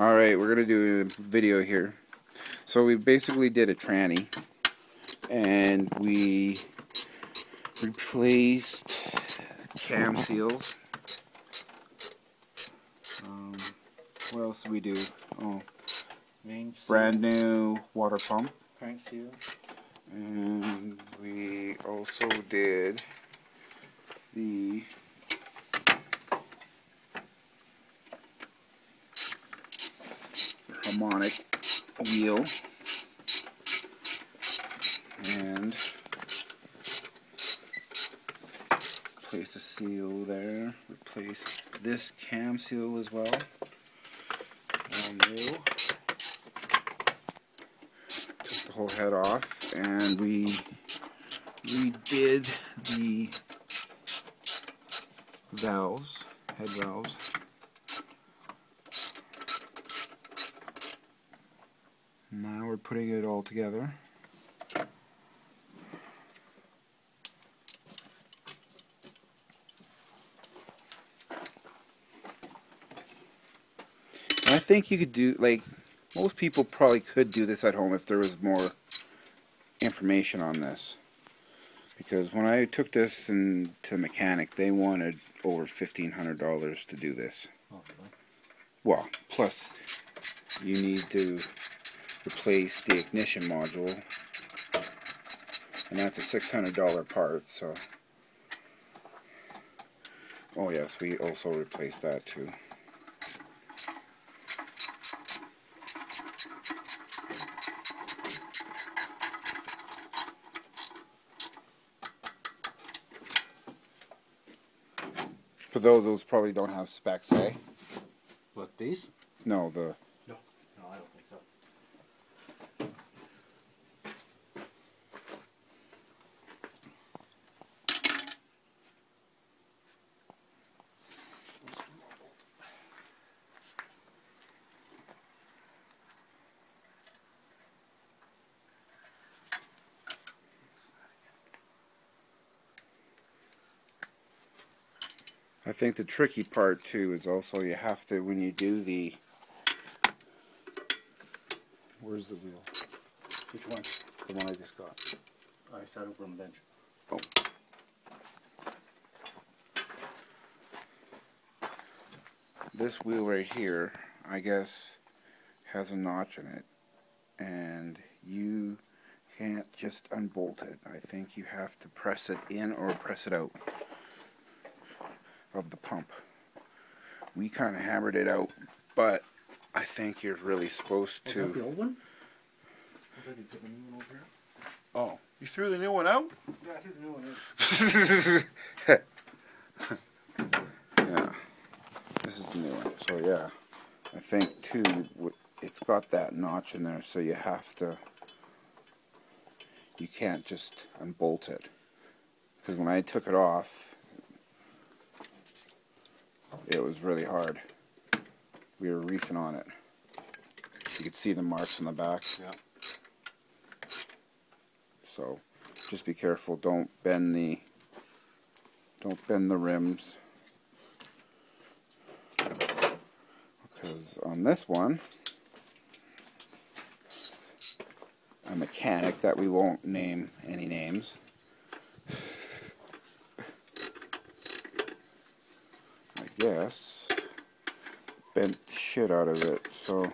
Alright, we're going to do a video here. So we basically did a tranny, and we replaced cam seals. What else did we do? Oh, brand new water pump. Crank seal. And we also did the harmonic wheel and replaced the seal there. Replaced this cam seal as well. All new. Took the whole head off, and we redid the valves, head valves. Now we're putting it all together. I think you could do, like, most people probably could do this at home if there was more information on this. Because when I took this to the mechanic, they wanted over $1,500 to do this. Oh, really? Well, plus you need to replace the ignition module, and that's a $600 part. So, oh yes, we also replaced that too. But those probably don't have specs, eh? What, these? No, the... No, I don't think so. I think the tricky part too is also you have to, when you do the... Where's the wheel? Which one? The one I just got. I sat over on the bench. Oh. This wheel right here, I guess, has a notch in it, and you can't just unbolt it. I think you have to press it in or press it out of the pump. We kind of hammered it out, but I think you're really supposed to... Is that the old one? I thought you took the new one over here. Oh, you threw the new one out? Yeah, I threw the new one in. Yeah, this is the new one. So yeah, I think too, it's got that notch in there, so you have to... You can't just unbolt it. Because when I took it off, it was really hard. We were reefing on it. You could see the marks on the back. Yeah. So just be careful. Don't bend the rims. Because on this one, a mechanic that we won't name any names, I guess, bent the shit out of it, so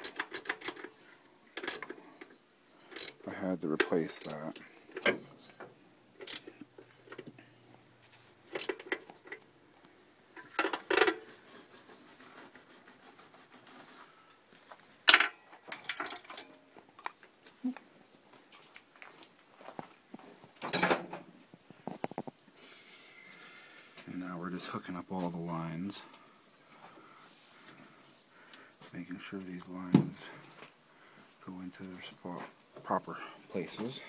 I had to replace that. And now we're just hooking up all the lines, making sure these lines go into their proper places.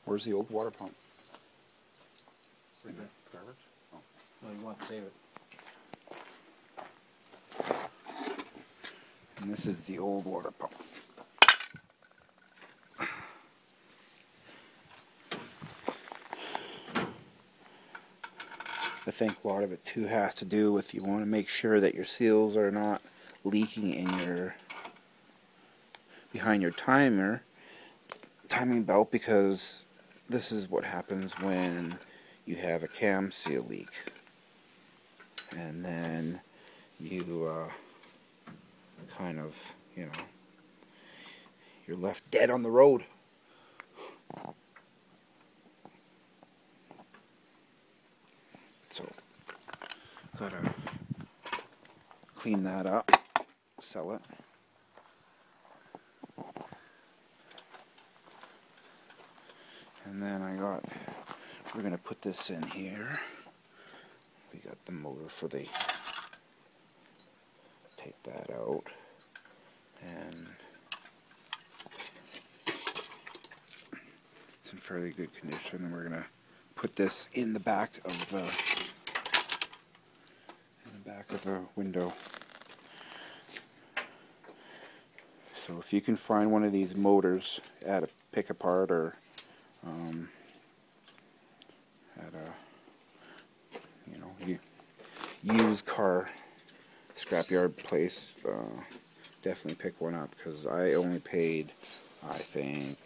Where's the old water pump? Right there. Garbage? Oh. No, you want to save it. And this is the old water pump. I think a lot of it too has to do with you want to make sure that your seals are not leaking in your behind your timing belt, because this is what happens when you have a cam seal leak, and then you kind of, you know, you're left dead on the road. So gotta clean that up, sell it. And then we're gonna put this in here. We got the motor for take that out. And it's in fairly good condition, and we're gonna put this in the back of the window. So if you can find one of these motors at a pick apart or at a used car scrapyard place, definitely pick one up, because I only paid, I think,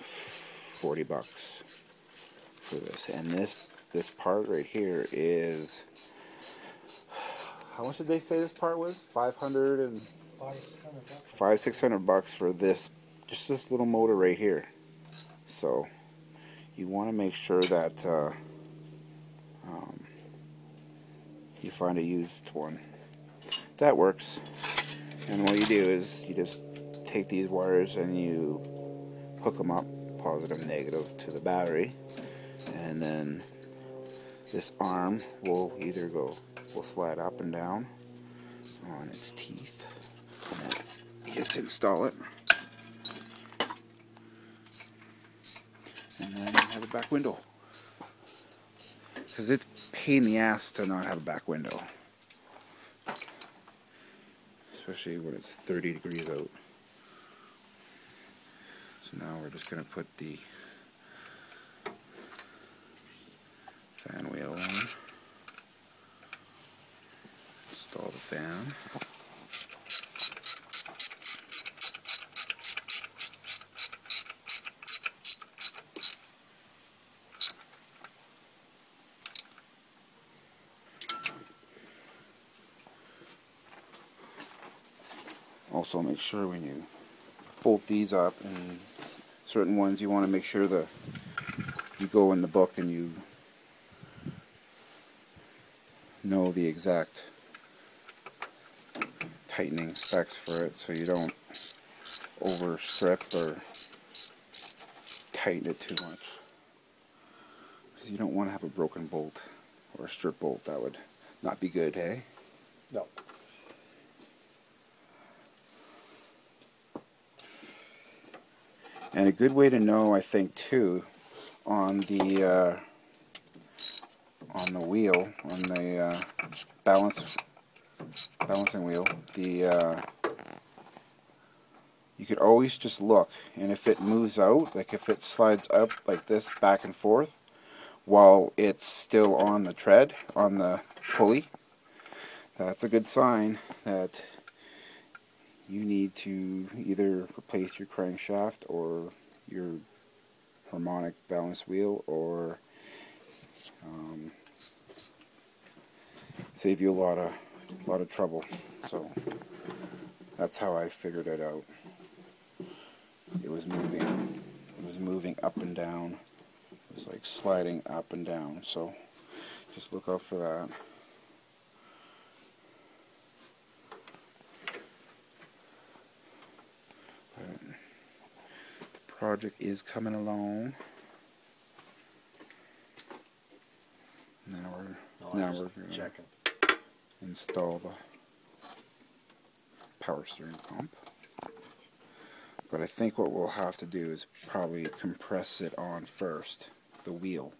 $40 for this. And this part right here is, how much did they say this part was? $500 $600 for this, just this little motor right here. So you want to make sure that you find a used one that works. And what you do is you just take these wires and you hook them up, positive, negative, to the battery, and then this arm will slide up and down on its teeth, and then you just install it, and then you have a back window, because it's a pain in the ass to not have a back window, especially when it's 30 degrees out. So now we're just going to put the fan wheel on, install the fan. Also make sure when you bolt these up, and certain ones you want to make sure that you go in the book and you know the exact tightening specs for it, so you don't overstrip or tighten it too much, because you don't want to have a broken bolt or a strip bolt. That would not be good, hey? No. And a good way to know, I think, too, on the wheel, on the balancing wheel, you could always just look, and if it moves out, like if it slides up like this, back and forth, while it's still on the tread, on the pulley, that's a good sign that you need to either replace your crankshaft or your harmonic balance wheel, or save you a lot of trouble. So that's how I figured it out. It was moving up and down. It was like sliding up and down. So just look out for that. The project is coming along. Now we're going to install the power steering pump. But I think what we'll have to do is probably compress it on first, the wheel.